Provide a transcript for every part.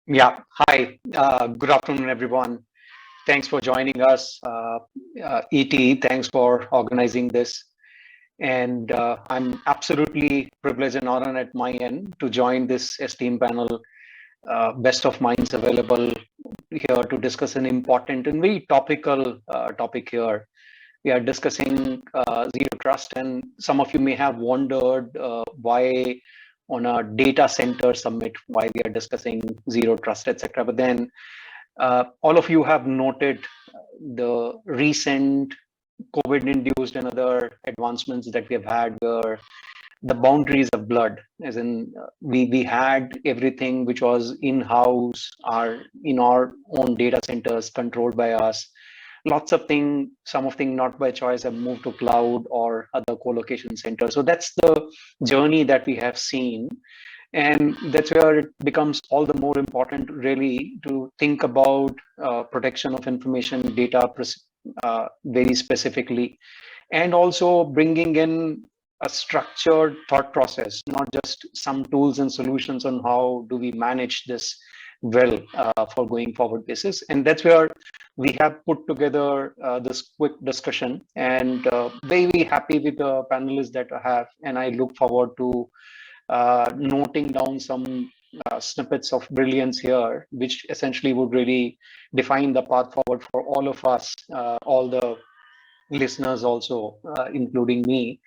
Yeah, hi. Good afternoon, everyone. Thanks for joining us. ET, thanks for organizing this. And I'm absolutely privileged and honored at my end to join this esteemed panel. Best of minds available here to discuss an important and very topical topic here. We are discussing zero trust, and some of you may have wondered why on a data center summit, why we are discussing zero trust, etc. But then all of you have noted the recent COVID-induced and other advancements that we have had, where the boundaries have blurred. As in, we had everything which was in-house, in our own data centers, controlled by us. Lots of things, some of things not by choice, have moved to cloud or other co-location centers. So that's the journey that we have seen, and that's where it becomes all the more important, really, to think about protection of information data very specifically, and also bringing in a structured thought process, not just some tools and solutions on how do we manage this well for going forward basis. And that's where we have put together this quick discussion, and very happy with the panelists that I have, and I look forward to noting down some snippets of brilliance here, which essentially would really define the path forward for all of us, all the listeners also, including me,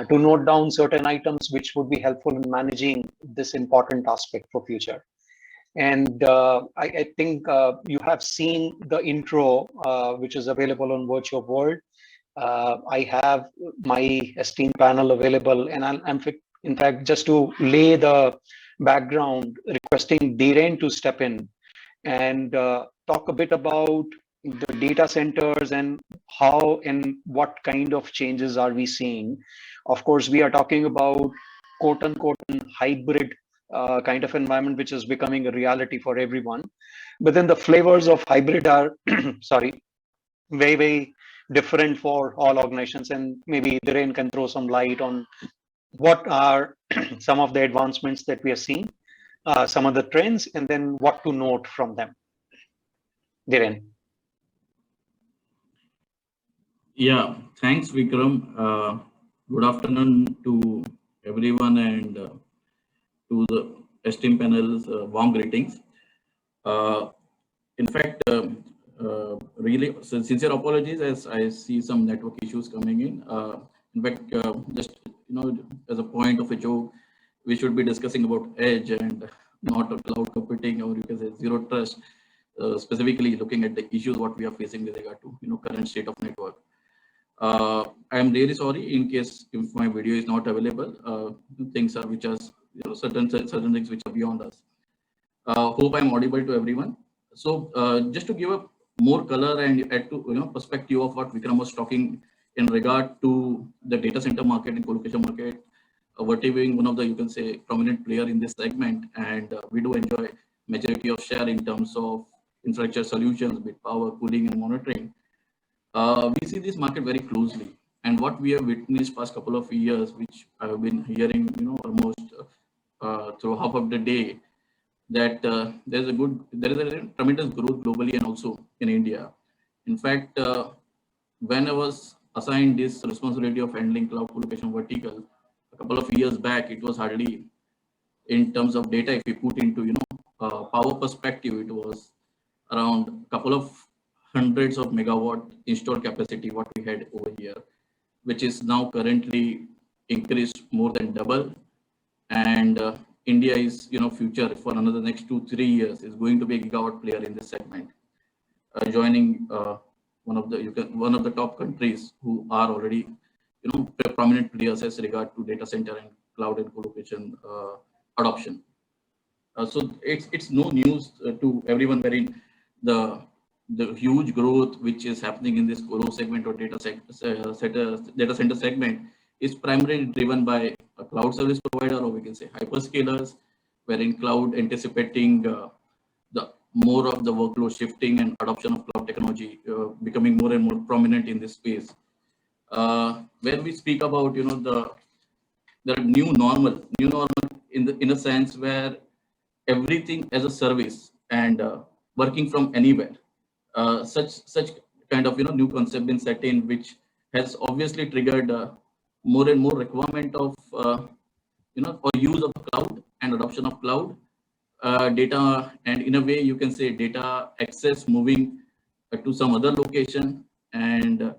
to note down certain items which would be helpful in managing this important aspect for future. And I think you have seen the intro, which is available on Virtual World. I have my esteemed panel available, and I'm in fact, just to lay the background, requesting Dhiren to step in and talk a bit about the data centers and how and what kind of changes are we seeing. Of course, we are talking about quote unquote hybrid kind of environment, which is becoming a reality for everyone. But then the flavors of hybrid are, sorry, very, very different for all organizations. And maybe Dhiren can throw some light on what are some of the advancements that we are seeing, some of the trends, and then what to note from them. Dhiren. Yeah, thanks, Vikram. Good afternoon to everyone and to the esteemed panel's warm greetings. Uh, in fact, really sincere apologies as I see some network issues coming in. In fact, just as a point of a joke, we should be discussing about edge and not a cloud computing, or you can say zero trust. Specifically looking at the issues what we are facing with regard to current state of network. I am really sorry in case if my video is not available. Things are which are certain things which are beyond us. Hope I am audible to everyone. So just to give a more color and add to perspective of what Vikram was talking in regard to the data center market and colocation market, Vertiv being one of the, you can say, prominent player in this segment, and we do enjoy majority of share in terms of infrastructure solutions with power, cooling, and monitoring. We see this market very closely, and what we have witnessed past couple of years, which I have been hearing, almost through half of the day, that there is a tremendous growth globally and also in India. In fact, when I was assigned this responsibility of handling cloud colocation vertical a couple of years back, it was hardly in terms of data. If we put into power perspective, it was around a couple of hundreds of megawatt installed capacity what we had over here, which is now currently increased more than double. And India is future for another next 2-3 years is going to be a gigawatt player in this segment, joining one of the top countries who are already prominent players as regard to data center and cloud and colocation adoption. So it's no news to everyone wherein the huge growth which is happening in this colo segment or data center segment is primarily driven by a cloud service provider, or we can say hyperscalers, wherein cloud anticipating the more of the workload shifting and adoption of cloud technology becoming more and more prominent in this space. When we speak about the new normal in a sense where everything as a service and working from anywhere. Such kind of new concept been set in, which has obviously triggered more and more requirement of or use of cloud and adoption of cloud data, and in a way you can say data access moving to some other location, and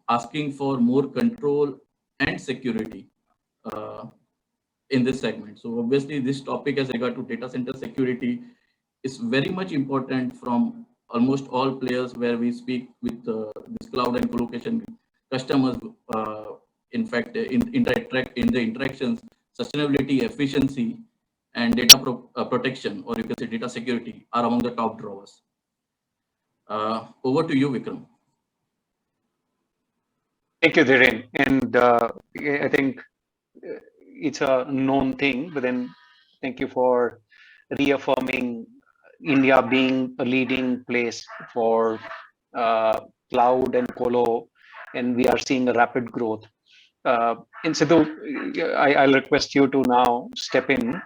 asking for more control and security uh, in this segment. So obviously this topic as regard to data center security is very much important from almost all players where we speak with this cloud and colocation customers. In fact, in the interactions, sustainability, efficiency, and data protection, or you can say data security, are among the top drawers. Over to you, Vikram. Thank you, Dhiren. And I think it's a known thing, but then thank you for reaffirming India being a leading place for cloud and colo, and we are seeing a rapid growth. And Sidhu, I'll request you to now step in.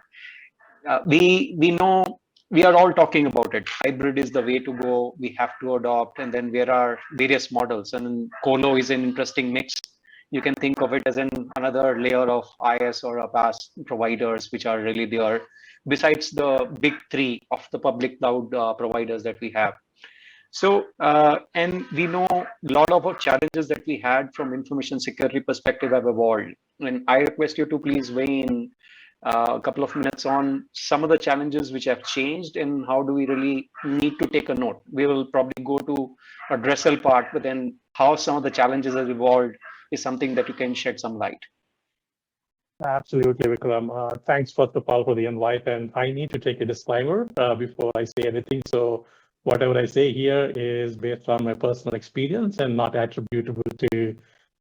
We know we are all talking about it. Hybrid is the way to go. We have to adopt, and then there are various models, and colo is an interesting mix. You can think of it as another layer of IS or APAS providers, which are really there, besides the big three of the public cloud providers that we have. So, and we know a lot of our challenges that we had from information security perspective have evolved. And I request you to please weigh in a couple of minutes on some of the challenges which have changed and how do we really need to take a note. We will probably go to a Dressel part, but then how some of the challenges have evolved is something that you can shed some light. Absolutely, Vikram. Thanks first of all for the invite, and I need to take a disclaimer before I say anything. So whatever I say here is based on my personal experience and not attributable to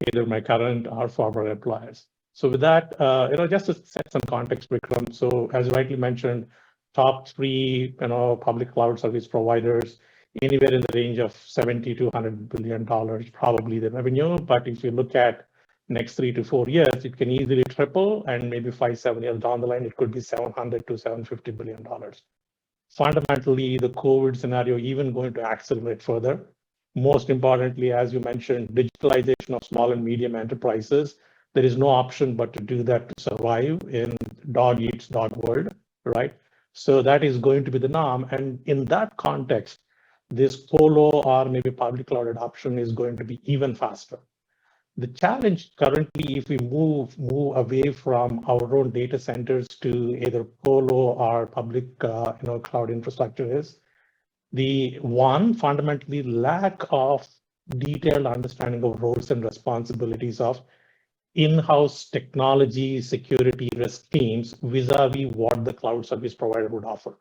either my current or former employers. So with that, just to set some context, Vikram. So as rightly mentioned, top three, public cloud service providers, anywhere in the range of $70 to $100 billion, probably the revenue. But if you look at next 3 to 4 years, it can easily triple, and maybe 5-7 years down the line, it could be $700 to $750 billion. Fundamentally, the COVID scenario even going to accelerate further. Most importantly, as you mentioned, digitalization of small and medium enterprises. There is no option but to do that to survive in dog eats dog world, right? So that is going to be the norm. And in that context, this colo or maybe public cloud adoption is going to be even faster. The challenge currently, if we move away from our own data centers to either colo or public cloud infrastructure, is the one fundamentally lack of detailed understanding of roles and responsibilities of in-house technology security risk teams vis-a-vis what the cloud service provider would offer.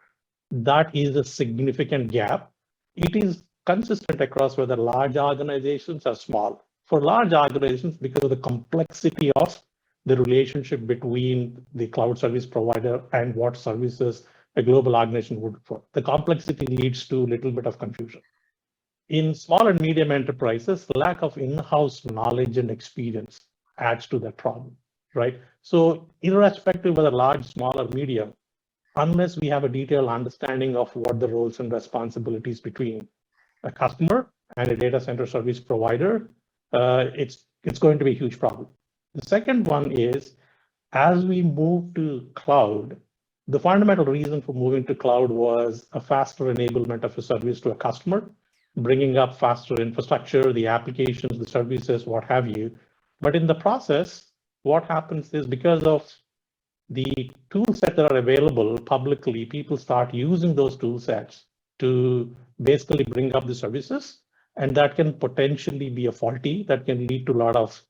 That is a significant gap. It is consistent across whether large organizations or small. For large organizations, because of the complexity of the relationship between the cloud service provider and what services a global organization would for. The complexity leads to a little bit of confusion. In small and medium enterprises, the lack of in-house knowledge and experience adds to that problem, right? So irrespective whether large, small, or medium, unless we have a detailed understanding of what the roles and responsibilities between a customer and a data center service provider, it's going to be a huge problem. The second one is, as we move to cloud, the fundamental reason for moving to cloud was a faster enablement of a service to a customer, bringing up faster infrastructure, the applications, the services, what have you. But in the process, what happens is because of the tool sets that are available publicly, people start using those tool sets to basically bring up the services. And that can potentially be a faulty, that can lead to a lot of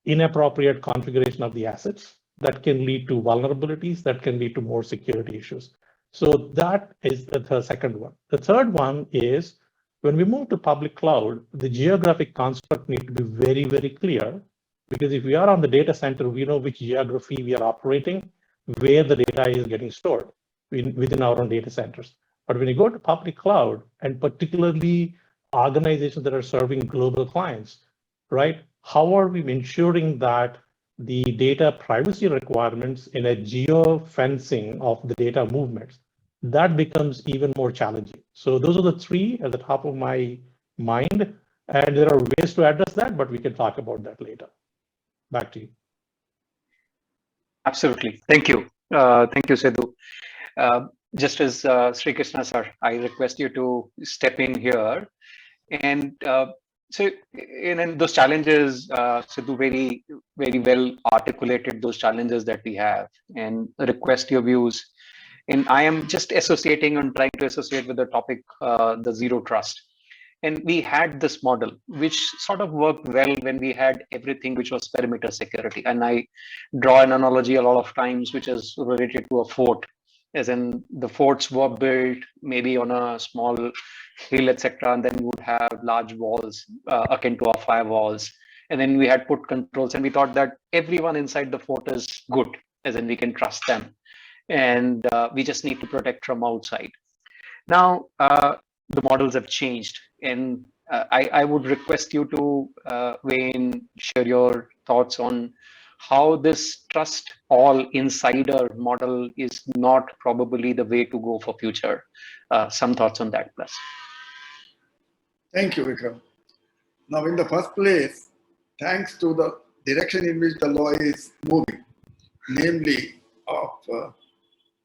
inappropriate configuration of the assets, that can lead to vulnerabilities, that can lead to more security issues. So that is the second one. The third one is when we move to public cloud, the geographic construct needs to be very, very clear, because if we are on the data center, we know which geography we are operating, where the data is getting stored within our own data centers. But when you go to public cloud, and particularly organizations that are serving global clients, right? How are we ensuring that the data privacy requirements in a geo-fencing of the data movements that becomes even more challenging. So those are the three at the top of my mind. And there are ways to address that, but we can talk about that later. Back to you. Absolutely. Thank you. Thank you, Sidhu. Just as Srikrishna sir, I request you to step in here. And so in those challenges, Sidhu very well articulated those challenges that we have and request your views. And I am just associating and trying to associate with the topic, the zero trust. And we had this model, which sort of worked well when we had everything which was perimeter security. And I draw an analogy a lot of times, which is related to a fort, as in the forts were built maybe on a small hill, etc. And then you would have large walls akin to our firewalls. And then we had put controls, and we thought that everyone inside the fort is good, as in we can trust them. And we just need to protect from outside. Now, the models have changed, and I would request you to weigh in, share your thoughts on how this trust all insider model is not probably the way to go for future. Some thoughts on that, plus. Thank you, Vikram. Now, in the first place, thanks to the direction in which the law is moving, namely of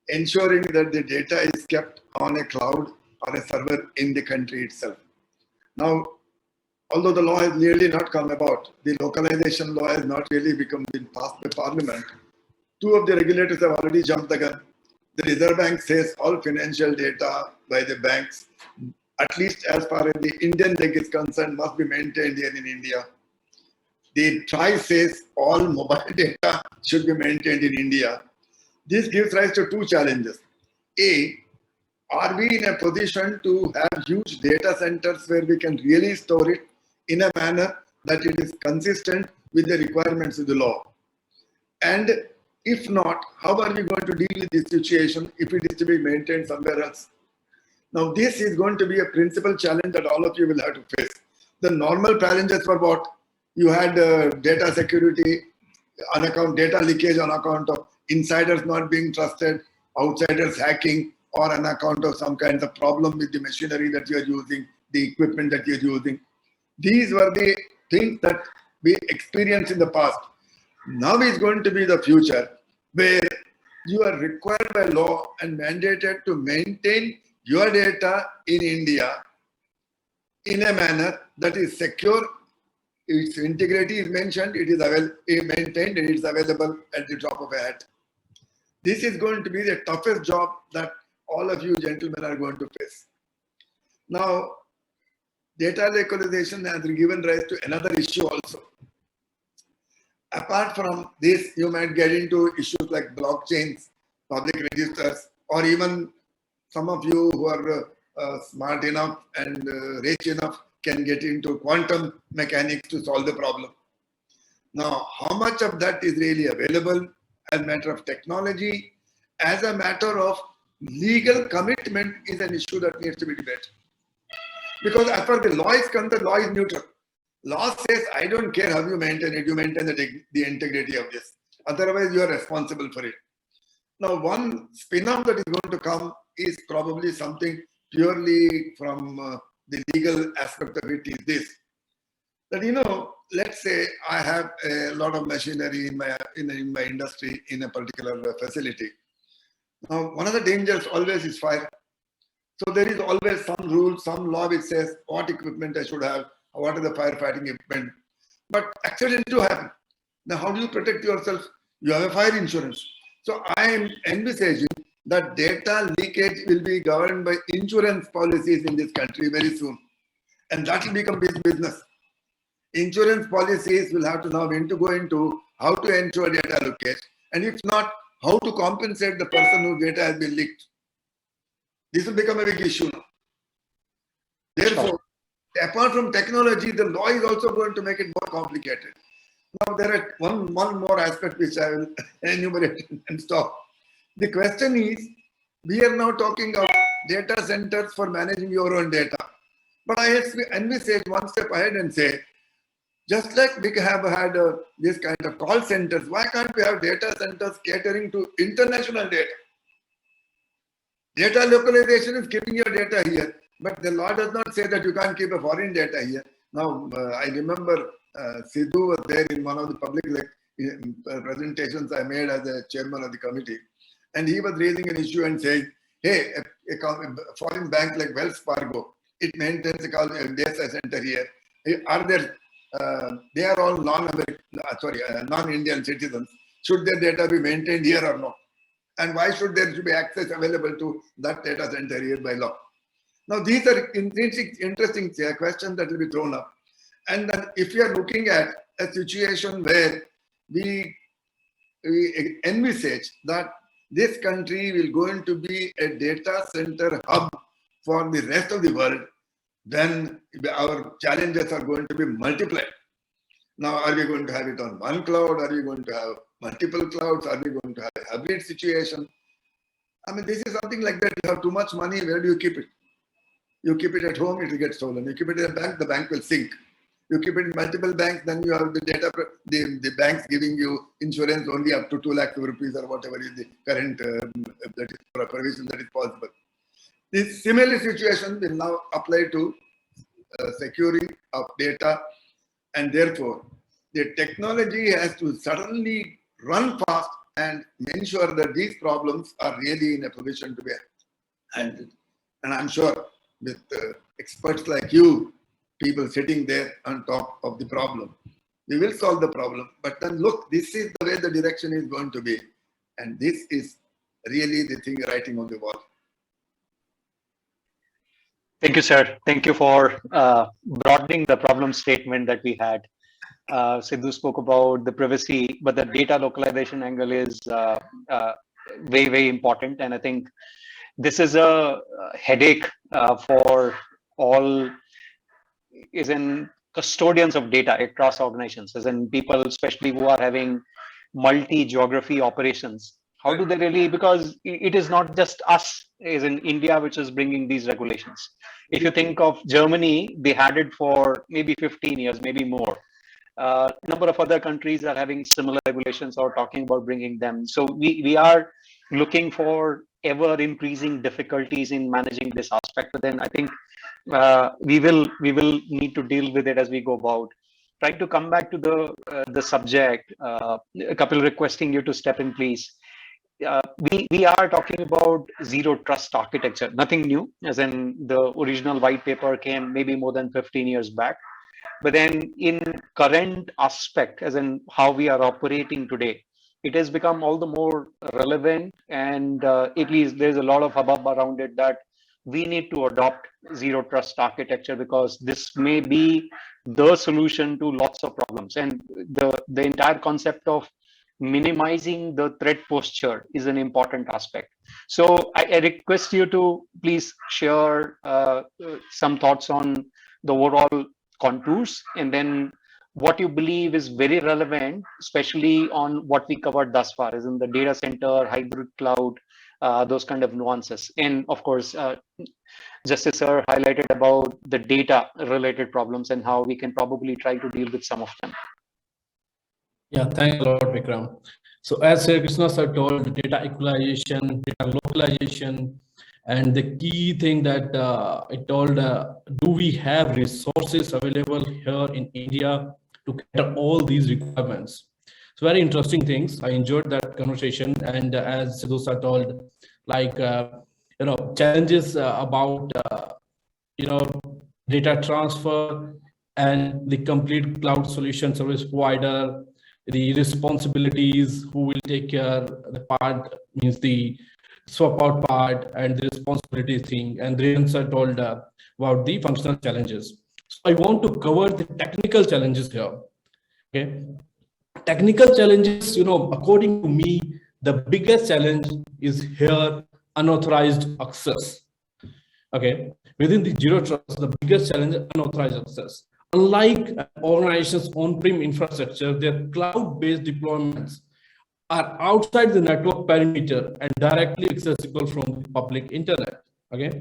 ensuring that the data is kept on a cloud or a server in the country itself. Now, although the law has nearly not come about, the localization law has not really been passed by Parliament. Two of the regulators have already jumped the gun. The Reserve Bank says all financial data by the banks, at least as far as the Indian leg is concerned, must be maintained here in India. The TRI says all mobile data should be maintained in India. This gives rise to two challenges. A, are we in a position to have huge data centers where we can really store it in a manner that it is consistent with the requirements of the law? And if not, how are we going to deal with this situation if it is to be maintained somewhere else? Now, this is going to be a principal challenge that all of you will have to face. The normal challenges were what? You had data security on account, data leakage on account of insiders not being trusted, outsiders hacking, or on account of some kind of problem with the machinery that you are using, the equipment that you're using. These were the things that we experienced in the past. Now is going to be the future, where you are required by law and mandated to maintain your data in India in a manner that is secure. Its integrity is mentioned, it is maintained, and it is available at the drop of a hat. This is going to be the toughest job that all of you gentlemen are going to face. Now, data localization has given rise to another issue also. Apart from this, you might get into issues like blockchains, public registers, or even some of you who are smart enough and rich enough can get into quantum mechanics to solve the problem. Now, how much of that is really available as a matter of technology, as a matter of legal commitment is an issue that needs to be debated. Because as far as the law is concerned, the law is neutral. Law says, I don't care how you maintain it, you maintain the integrity of this. Otherwise, you are responsible for it. Now, one spin-off that is going to come is probably something purely from the legal aspect of it is this. That, you know, let's say I have a lot of machinery in my industry in a particular facility. Now, one of the dangers always is fire. So there is always some rule, some law which says what equipment I should have, what is the firefighting equipment. But accidents do happen. Now, how do you protect yourself? You have a fire insurance. So I am envisaging that data leakage will be governed by insurance policies in this country very soon. And that will become big business. Insurance policies will have to now go into how to ensure data leakage. And if not, how to compensate the person whose data has been leaked. This will become a big issue now. Therefore, apart from technology, the law is also going to make it more complicated. Now, there are one more aspect which I will enumerate and stop. The question is, we are now talking of data centers for managing your own data. But I envisage one step ahead and say, just like we have had this kind of call centers, why can't we have data centers catering to international data? Data localization is keeping your data here, but the law does not say that you can't keep a foreign data here. Now, I remember Sidhu was there in one of the public presentations I made as a chairman of the committee, and he was raising an issue and saying, hey, a foreign bank like Wells Fargo, it maintains a data center here. Are there, they are all non-Indian citizens. Should their data be maintained here or not? And why should there be access available to that data center here by law? Now, these are interesting questions that will be thrown up. And then if you are looking at a situation where we envisage that this country will going to be a data center hub for the rest of the world, then our challenges are going to be multiplied. Now, are we going to have it on one cloud? Are we going to have multiple clouds? Are we going to have a hybrid situation? I mean, this is something like that. You have too much money, where do you keep it? You keep it at home, it will get stolen. You keep it in a bank, the bank will sink. You keep it in multiple banks, then you have the data, the banks giving you insurance only up to 2 lakh rupees or whatever is the current that is provision that is possible. This similar situation will now apply to securing of data, and therefore the technology has to suddenly run fast and ensure that these problems are really in a position to be handled. And I'm sure with experts like you, people sitting there on top of the problem, we will solve the problem. But then look, this is the way the direction is going to be. And this is really the thing writing on the wall. Thank you, sir. Thank you for broadening the problem statement that we had. Sidhu spoke about the privacy, but the data localization angle is very, very important. And I think this is a headache for all custodians of data across organizations, as in people, especially who are having multi-geography operations. How do they really, because it is not just us as in India, which is bringing these regulations. If you think of Germany, they had it for maybe 15 years, maybe more. Number of other countries are having similar regulations or talking about bringing them. So we are looking for ever increasing difficulties in managing this aspect. But then I think we will need to deal with it as we go about. Trying to come back to the subject, Kapil, requesting you to step in, please. We are talking about zero trust architecture, nothing new, as in the original white paper came maybe more than 15 years back. But then in current aspect, as in how we are operating today, it has become all the more relevant, and at least there's a lot of hubbub around it that we need to adopt zero trust architecture, because this may be the solution to lots of problems. And the entire concept of minimizing the threat posture is an important aspect. So I request you to please share some thoughts on the overall contours, and then what you believe is very relevant, especially on what we covered thus far, as in the data center, hybrid cloud, those kind of nuances. And of course, Justice Sir highlighted about the data related problems and how we can probably try to deal with some of them. Yeah, thanks a lot, Vikram. So as Srikrishna sir told, data equalization, data localization, and the key thing that it told, do we have resources available here in India to cater all these requirements? So very interesting things. I enjoyed that conversation. And as Sidhu sir told, like, challenges about, data transfer and the complete cloud solution service provider, the responsibilities, who will take care, the part means the swap out part and the responsibility thing. And Dhiren sir told about the functional challenges. So I want to cover the technical challenges here. Okay, technical challenges, according to me, the biggest challenge is here unauthorized access. Okay, within the zero trust, the biggest challenge is unauthorized access. Unlike organizations' on-prem infrastructure, their cloud-based deployments are outside the network perimeter and directly accessible from the public internet. Okay,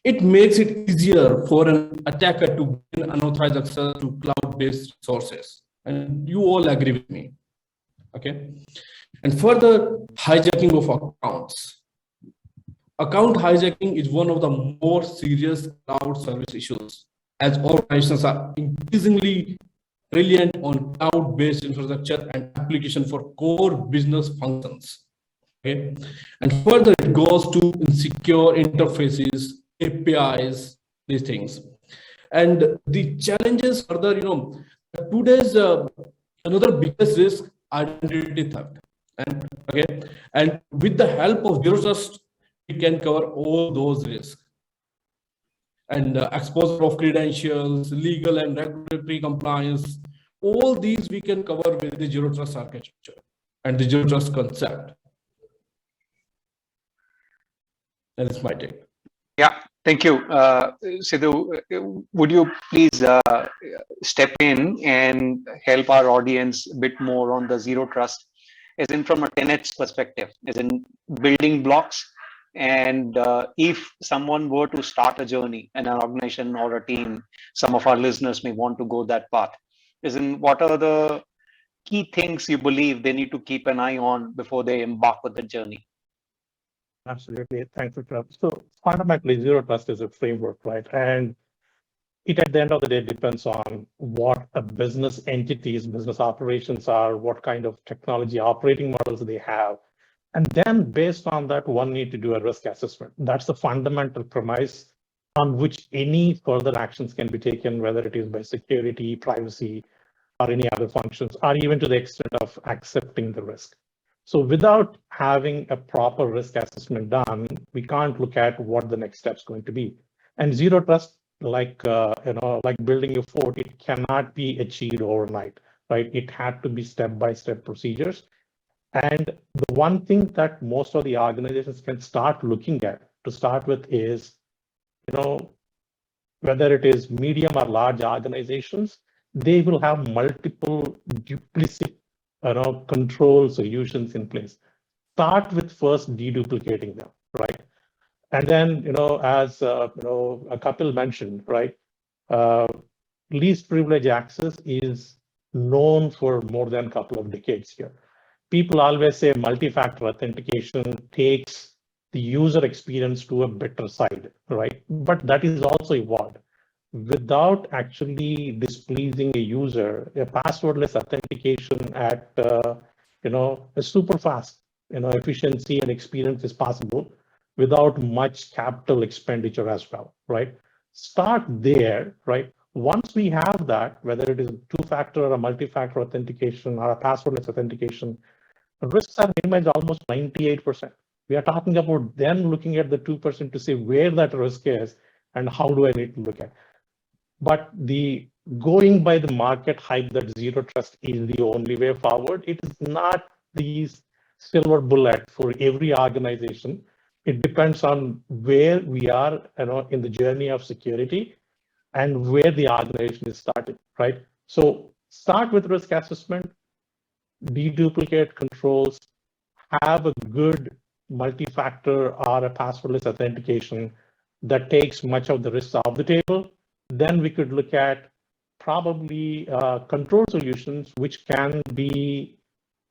it makes it easier for an attacker to gain unauthorized access to cloud-based sources, and you all agree with me. Okay, and further hijacking of accounts. Account hijacking is one of the more serious cloud service issues, as organizations are increasingly reliant on cloud-based infrastructure and application for core business functions. Okay, and further it goes to insecure interfaces, APIs, these things. And the challenges further, today's another biggest risk, identity theft. And okay, and with the help of Zero Trust, we can cover all those risks. And exposure of credentials, legal and regulatory compliance, all these we can cover with the Zero Trust architecture and the Zero Trust concept. That is my take. Yeah, thank you. Sidhu, would you please step in and help our audience a bit more on the Zero Trust, as in from a tenets perspective, as in building blocks? And if someone were to start a journey in an organization or a team, some of our listeners may want to go that path. As in, what are the key things you believe they need to keep an eye on before they embark with the journey? Absolutely. Thanks, Vikram. So fundamentally, Zero Trust is a framework, right? And it, at the end of the day, depends on what a business entity's business operations are, what kind of technology operating models they have. And then based on that, one need to do a risk assessment. That's the fundamental premise on which any further actions can be taken, whether it is by security, privacy, or any other functions, or even to the extent of accepting the risk. So without having a proper risk assessment done, we can't look at what the next step is going to be. And Zero Trust, like building a fort, it cannot be achieved overnight, right? It had to be step-by-step procedures. And the one thing that most of the organizations can start looking at to start with is, whether it is medium or large organizations, they will have multiple duplicate control solutions in place. Start with first deduplicating them, right? And then, as Kapil mentioned, right, least privilege access is known for more than a couple of decades here. People always say multi-factor authentication takes the user experience to a better side, right? But that is also evolved. Without actually displeasing a user, a passwordless authentication at a super fast efficiency and experience is possible without much capital expenditure as well, right? Start there, right? Once we have that, whether it is two-factor or a multi-factor authentication or a passwordless authentication, the risks are minimized almost 98%. We are talking about then looking at the 2% to say where that risk is and how do I need to look at. But the going by the market hype that Zero Trust is the only way forward, it is not the silver bullet for every organization. It depends on where we are in the journey of security and where the organization is starting, right? So start with risk assessment, deduplicate controls, have a good multi-factor or a passwordless authentication that takes much of the risks off the table. Then we could look at probably control solutions, which can be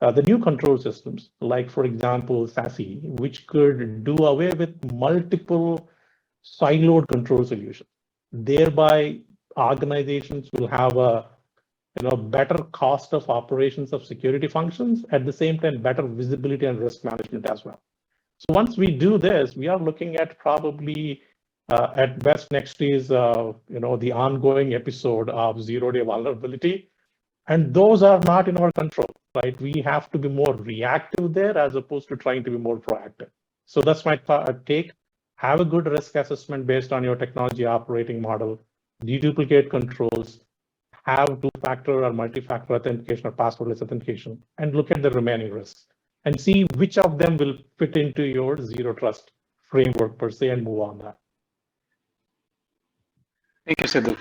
the new control systems, like, for example, SASE, which could do away with multiple siloed control solutions. Thereby, organizations will have a better cost of operations of security functions, at the same time, better visibility and risk management as well. So once we do this, we are looking at probably at best next is the ongoing episode of zero-day vulnerability, and those are not in our control, right? We have to be more reactive there as opposed to trying to be more proactive. So that's my take. Have a good risk assessment based on your technology operating model, deduplicate controls, have two-factor or multi-factor authentication or passwordless authentication, and look at the remaining risks and see which of them will fit into your Zero Trust framework per se and move on that. Thank you, Sidhu.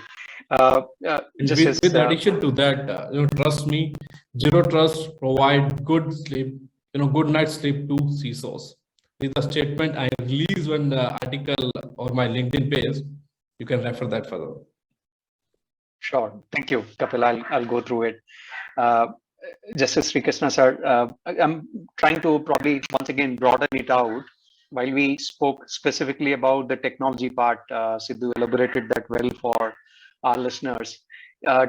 With addition to that, trust me, Zero Trust provide good sleep, good night's sleep to CISOs. This is a statement I released when the article or my LinkedIn page. You can refer that further. Sure. Thank you, Kapil. I'll go through it. Just as Srikrishna sir, I'm trying to probably once again broaden it out while we spoke specifically about the technology part, Sidhu elaborated that well for our listeners.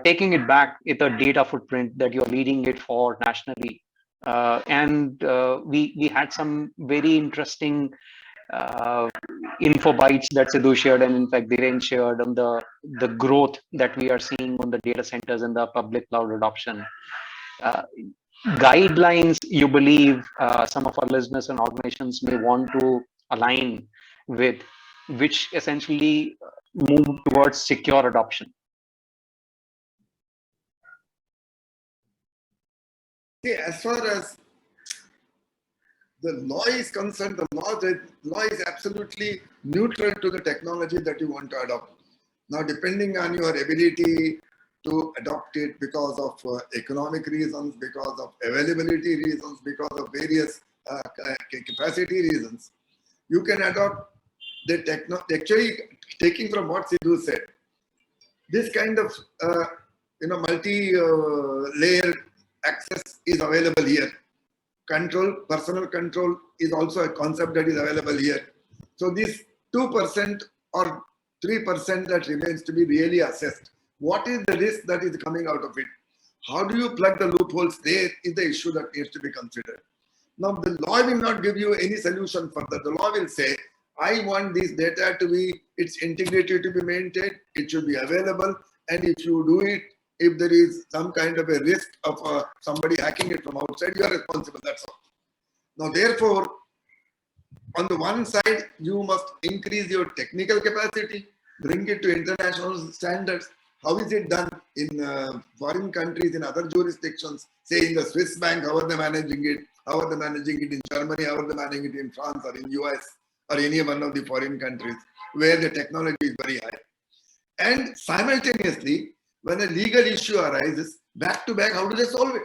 Taking it back, it's a data footprint that you're leading it for nationally. We had some very interesting info bites that Sidhu shared, and in fact Dhiren shared on the growth that we are seeing on the data centers and the public cloud adoption. Guidelines you believe some of our listeners and organizations may want to align with, which essentially move towards secure adoption? See, as far as the law is concerned, the law is absolutely neutral to the technology that you want to adopt. Now, depending on your ability to adopt it because of economic reasons, because of availability reasons, because of various capacity reasons, you can adopt the technology. Actually, taking from what Sidhu said, this kind of multi-layer access is available here. Personal control is also a concept that is available here. So this 2% or 3% that remains to be really assessed. What is the risk that is coming out of it? How do you plug the loopholes? There is the issue that needs to be considered. Now, the law will not give you any solution further. The law will say, I want this data to be, its integrity to be maintained, it should be available, and if you do it, if there is some kind of a risk of somebody hacking it from outside, you are responsible, that's all. Now, therefore, on the one side, you must increase your technical capacity, bring it to international standards. How is it done in foreign countries, in other jurisdictions? Say in the Swiss bank, how are they managing it? How are they managing it in Germany? How are they managing it in France or in US or any one of the foreign countries where the technology is very high? And simultaneously, when a legal issue arises, back to back, how do they solve it?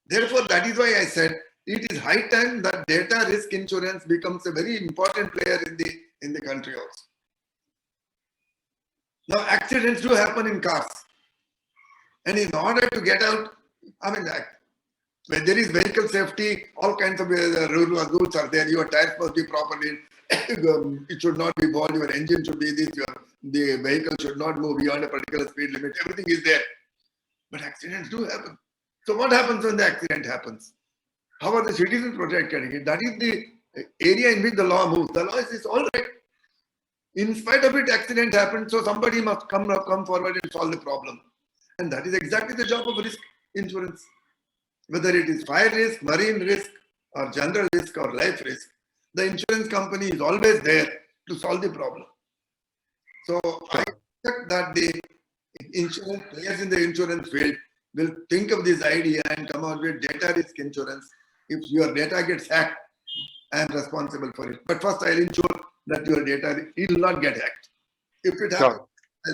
Therefore, that is why I said it is high time that data risk insurance becomes a very important player in the country also. Now, accidents do happen in cars. And in order to get out, when there is vehicle safety, all kinds of rules are there. Your tires must be properly, it should not be bald, your engine should be this, the vehicle should not move beyond a particular speed limit. Everything is there. But accidents do happen. So what happens when the accident happens? How are the citizens protected? That is the area in which the law moves. The law is all right. In spite of it, accident happened, so somebody must come forward and solve the problem. And that is exactly the job of risk insurance. Whether it is fire risk, marine risk, or general risk, or life risk, the insurance company is always there to solve the problem. So I expect that the insurance players in the insurance field will think of this idea and come out with data risk insurance. If your data gets hacked, I am responsible for it. But first, I'll ensure that your data will not get hacked. If it happens, I'll pay.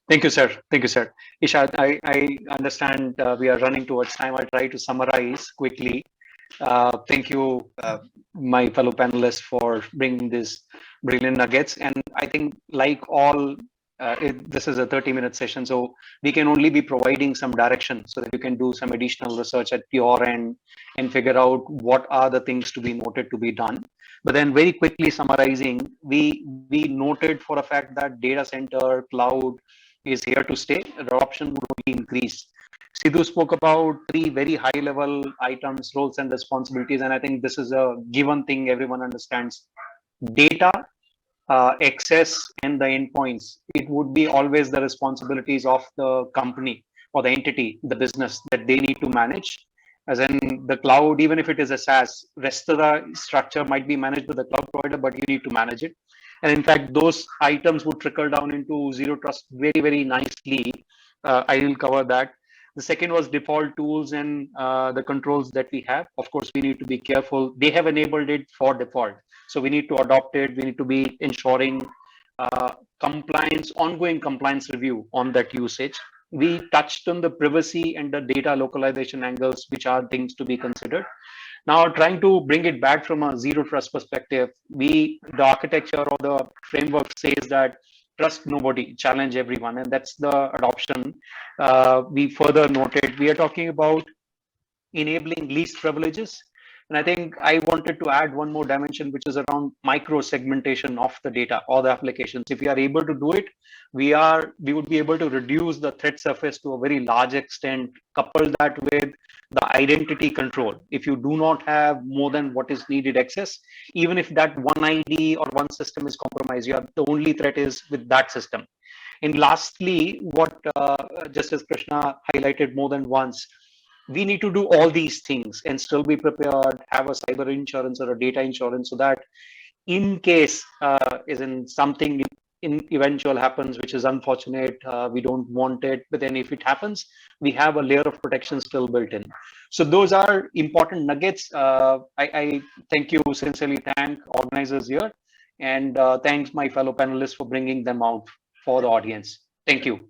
Thank you, sir. Thank you, sir. Ishad, I understand we are running towards time. I'll try to summarize quickly. Thank you, my fellow panelists, for bringing these brilliant nuggets. And I think, like all, this is a 30-minute session, so we can only be providing some direction so that you can do some additional research at your end and figure out what are the things to be noted to be done. But then very quickly summarizing, we noted for a fact that data center, cloud is here to stay. Adoption would only increase. Sidhu spoke about 3 very high-level items, roles and responsibilities, and I think this is a given thing everyone understands. Data, access, and the endpoints, it would be always the responsibilities of the company or the entity, the business, that they need to manage. As in the cloud, even if it is a SaaS, rest of the structure might be managed by the cloud provider, but you need to manage it. And in fact, those items would trickle down into zero trust very, very nicely. I will cover that. The second was default tools and the controls that we have. Of course, we need to be careful. They have enabled it for default. So we need to adopt it. We need to be ensuring compliance, ongoing compliance review on that usage. We touched on the privacy and the data localization angles, which are things to be considered. Now, trying to bring it back from a zero trust perspective, the architecture or the framework says that trust nobody, challenge everyone, and that's the adoption. We further noted, we are talking about enabling least privileges. And I think I wanted to add one more dimension, which is around micro segmentation of the data or the applications. If we are able to do it, we would be able to reduce the threat surface to a very large extent, couple that with the identity control. If you do not have more than what is needed access, even if that one ID or one system is compromised, the only threat is with that system. And lastly, what Justice Krishna highlighted more than once, we need to do all these things and still be prepared, have a cyber insurance or a data insurance, so that in case is in something in eventual happens, which is unfortunate, we don't want it, but then if it happens, we have a layer of protection still built in. So those are important nuggets. I thank you, sincerely thank organizers here, and thanks my fellow panelists for bringing them out for the audience. Thank you.